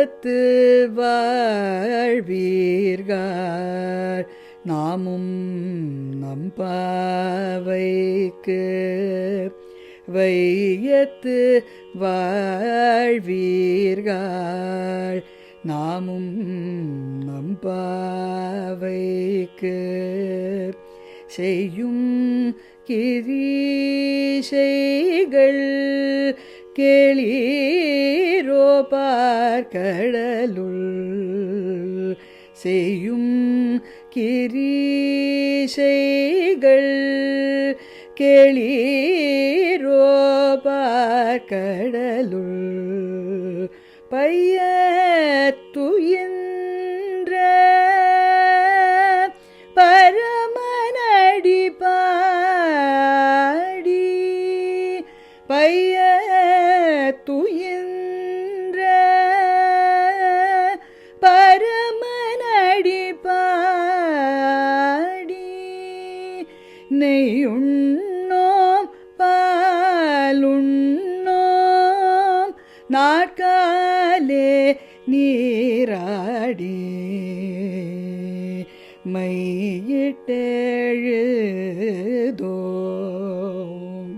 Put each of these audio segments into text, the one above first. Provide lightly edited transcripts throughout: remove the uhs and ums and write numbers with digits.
வையத்து வாழ்வீர்கள் நாமும் நம்பாவைக்கு வையத்து வாழ்வீர்கள் நாமும் நம்பாவைக்கு செய்யும் கிரீசைகள் கேளீரோ பார்க்கடலுள் செய்யும் கிரீசைகள் கேளீரோ பார்க்கடலுள் பையத்துயின்ற பரமனடி பாடி பையத்துயின்ற பரமனடி பாடி நெய்யுண்ணோம் பாலுண்ணோம் நாட்காலே நீராடி மையிட்டெழுதோம்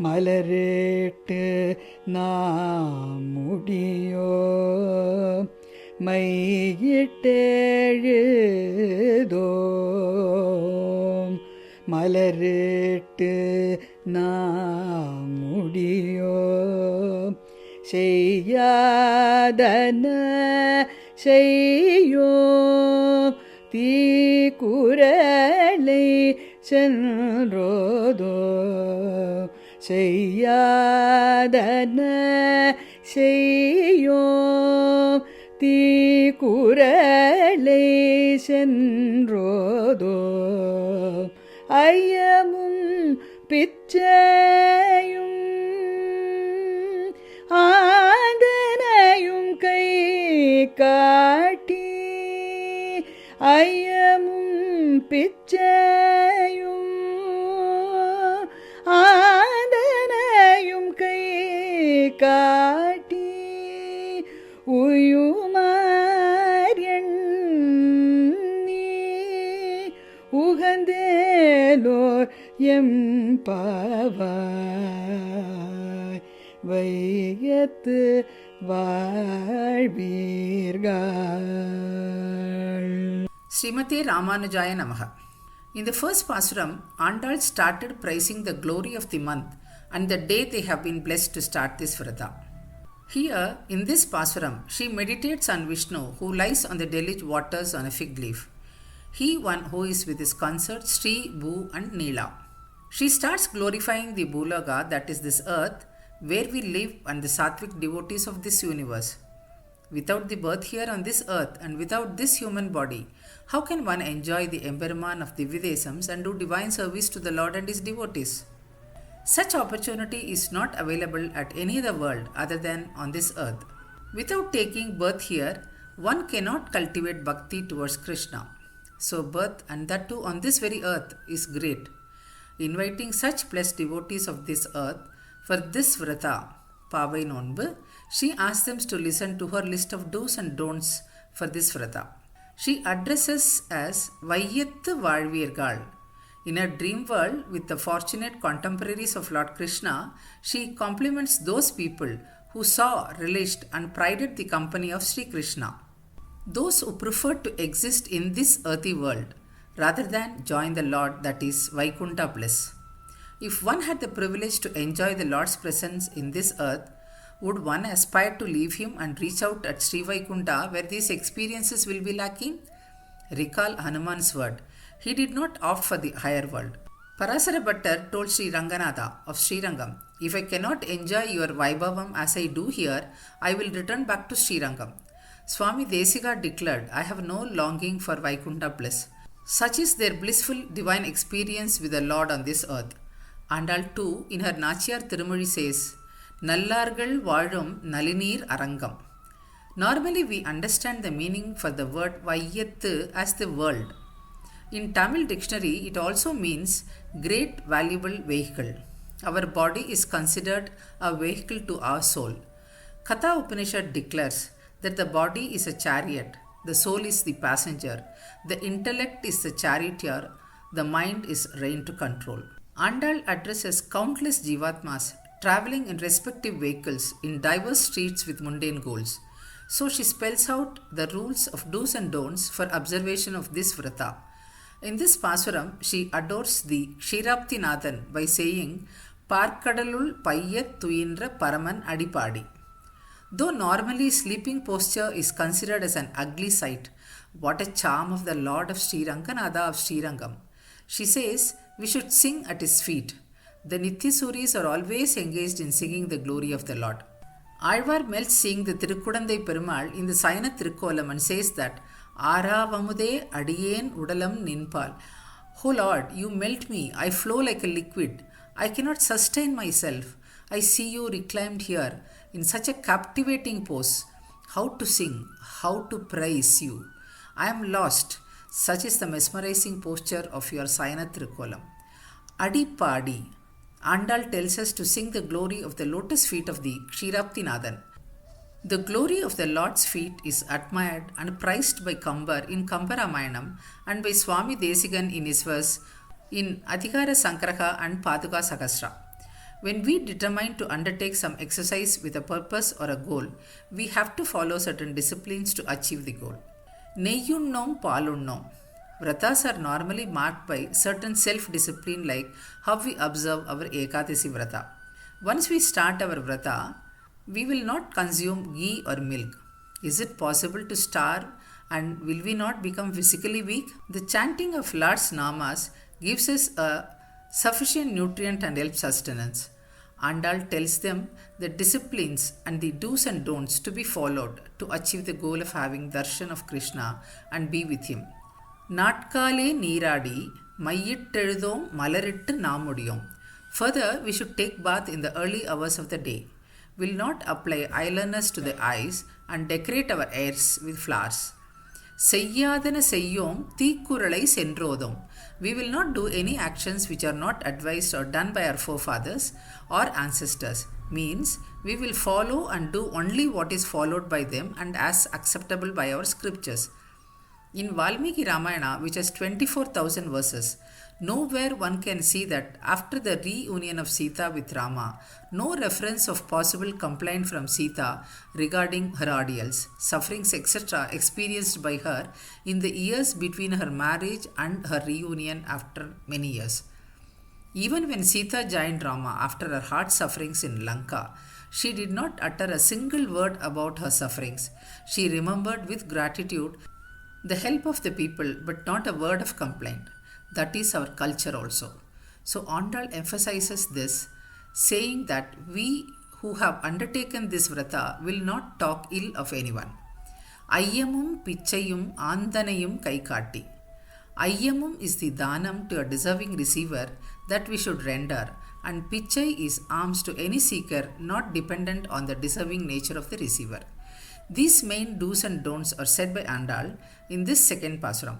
மலரிட்டு நாம் முடியோ மையிட்டெழுதோம் மலரிட்டு நாம் முடியோ செய்யாதன செய்யோ தீக்குறளை சென்றோதோ செய்யாதன செய்யோ தீக்குறளை சென்றோதோ ஐயமும் பிச்சையும் ஆதனையும் கை காட்டி ஐயமும் பிச்சையும் ஆதனையும் கை காட்டி உயுமாரியண்ணி உகந்தேலோர் எம்பாவாய் வையத்து வாழ்வீர்கள். Srimati Ramanujaya Namaha. In the first Pasuram, Andal started praising the glory of the month and the day they have been blessed to start this Vrata. Here, in this Pasuram, she meditates on Vishnu who lies on the deluge waters on a fig leaf. He one who is with his consort Sri, Bhu and Neela. She starts glorifying the Bhulaga, that is this earth, where we live and the sattvic devotees of this universe. Without the birth here on this earth and without this human body, how can one enjoy the emperman of the Videsams and do divine service to the Lord and his devotees? Such opportunity is not available at any other world other than on this earth. Without taking birth here, one cannot cultivate bhakti towards Krishna. So birth, and that too on this very earth, is great. Inviting such blessed devotees of this earth for this Vrata, Pavai Nonbu, she asks them to listen to her list of do's and don'ts for this Vrata. She addresses as Vaiyaththu வாழ்வீர்கள். In her dream world, with the fortunate contemporaries of Lord Krishna, she compliments those people who saw, relished and prided the company of SriKrishna. Those who preferred to exist in this earthy world rather than join the Lord, that is Vaikunta bliss. If one had the privilege to enjoy the Lord's presence in this earth, would one aspire to leave him and reach out at Sri Vaikunta where these experiences will be lacking? Recall Hanuman's word. He did not opt for the higher world. Parasara Bhattar told Sri Ranganatha of Srirangam, if I cannot enjoy your Vaibhavam as I do here, I will return back to Srirangam. Swami Desika declared, I have no longing for Vaikunta bliss. Such is their blissful divine experience with the Lord on this earth. Andal too, in her Nachiyar Tirumozhi says, Nallargal Vazhum Nalinir Arangam. Normally we understand the meaning for the word Vaiyaththu as the world. In Tamil dictionary, it also means great valuable vehicle. Our body is considered a vehicle to our soul. Katha Upanishad declares that the body is a chariot, the soul is the passenger, the intellect is the charioteer, the mind is rein to control. Andal addresses countless jivatmas traveling in respective vehicles in diverse streets with mundane goals. So she spells out the rules of do's and don'ts for observation of this vrata. In this Pasuram, she adores the Ksheerapthi Nathan by saying, Paarkadalul paiyathuyinra Paraman adipadi. Though normally sleeping posture is considered as an ugly sight, what a charm of the Lord of Sriranganatha of Srirangam. She says we should sing at his feet. The Nityasuris are always engaged in singing the glory of the Lord. Alvar melts seeing the Tirukudandai Perumal in the Sayana Tirukkolam and says that Aravamude Adiyen Udalam Ninpal. Oh Lord, you melt me, I flow like a liquid. I cannot sustain myself. I see you reclined here in such a captivating pose. How to sing, how to praise you. I am lost. Such is the mesmerizing posture of your Sayana Tirukkolam. Adipadi. Andal tells us to sing the glory of the lotus feet of the Ksheerapthi Nathan. The glory of the Lord's feet is admired and prized by Kambar in Kambaramayanam and by Swami Desigan in his verse in Adhikara Sangraha and Paduka Sahasra. When we determine to undertake some exercise with a purpose or a goal, we have to follow certain disciplines to achieve the goal. Neyyunnom Palunnom. Vratas are normally marked by certain self-discipline like how we observe our Ekadasi Vrata. Once we start our Vrata, we will not consume ghee or milk. Is it possible to starve and will we not become physically weak? The chanting of Lord's Namas gives us a sufficient nutrient and help sustenance. Andal tells them the disciplines and the do's and don'ts to be followed to achieve the goal of having darshan of Krishna and be with him. Natkale Niradi, Mayitteludom Malarittu Namudiyom. Further, we should take bath in the early hours of the day. Will not apply eyeliners to the eyes and decorate our hairs with flowers. Seyyadana Seyyom Thikkuralai Sendrodom. We will not do any actions which are not advised or done by our forefathers or ancestors. Means we will follow and do only what is followed by them and as acceptable by our scriptures. In Valmiki Ramayana, which has 24,000 verses, nowhere one can see that after the reunion of Sita with Rama, no reference of possible complaint from Sita regarding her ordeals, sufferings, etc. experienced by her in the years between her marriage and her reunion after many years. Even when Sita joined Rama after her hard sufferings in Lanka, she did not utter a single word about her sufferings. She remembered with gratitude the help of the people, but not a word of complaint. That is our culture also. So Andal emphasizes this, saying that we who have undertaken this vrata will not talk ill of anyone. Ayyamum pichayum andanayum kaikatti. Ayyamum is the dhanam to a deserving receiver that we should render, and pichai is alms to any seeker not dependent on the deserving nature of the receiver. These main do's and don'ts are said by Andal in this second Pasuram.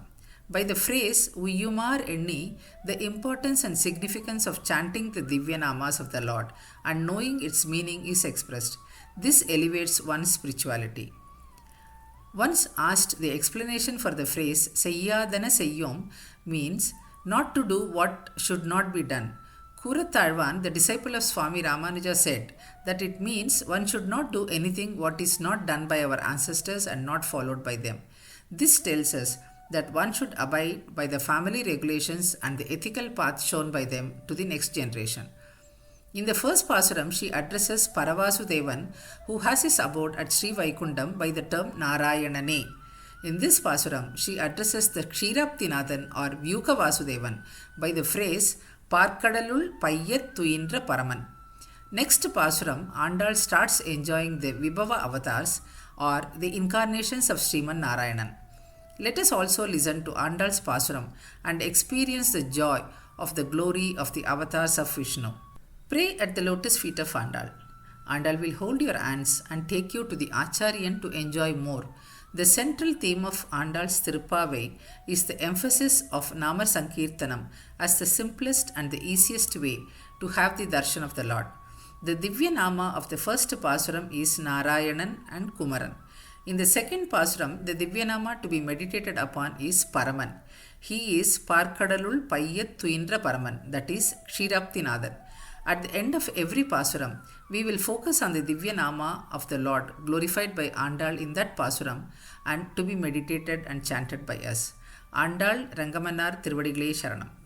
By the phrase Uyumar Enni, the importance and significance of chanting the Divya Namas of the Lord and knowing its meaning is expressed. This elevates one's spirituality. Once asked, the explanation for the phrase Seyyadana Seyyom means not to do what should not be done. Kuratalvan, the disciple of Swami Ramanuja, said that it means one should not do anything what is not done by our ancestors and not followed by them. This tells us that one should abide by the family regulations and the ethical path shown by them to the next generation. In the first Pasuram, she addresses Paravasudevan, who has his abode at Sri Vaikuntam, by the term Narayanane. In this Pasuram, she addresses the Ksheerapthi Nathan or Vyuga Vasudevan by the phrase Paarkadalul paiyathuyinra Paraman. Next Pasuram, Andal starts enjoying the Vibhava avatars or the incarnations of Sriman Narayanan. Let us also listen to Andal's Pasuram and experience the joy of the glory of the avatars of Vishnu. Pray at the lotus feet of Andal. Andal will hold your hands and take you to the Acharyan to enjoy more. The central theme of Andal's Tiruppavai is the emphasis of Namasankeerthanam as the simplest and the easiest way to have the darshan of the Lord. The Divya Nama of the first Pasuram is Narayanan and Kumaran. In the second Pasuram, the Divyanama to be meditated upon is Paraman. He is Paarkadalul paiyathuyinra Paraman, that is Ksheerapthi. At the end of every Pasuram, we will focus on the Divyanama of the Lord glorified by Andal in that Pasuram and to be meditated and chanted by us. Andal Rangamanar Tiruvadigalai Sharanam.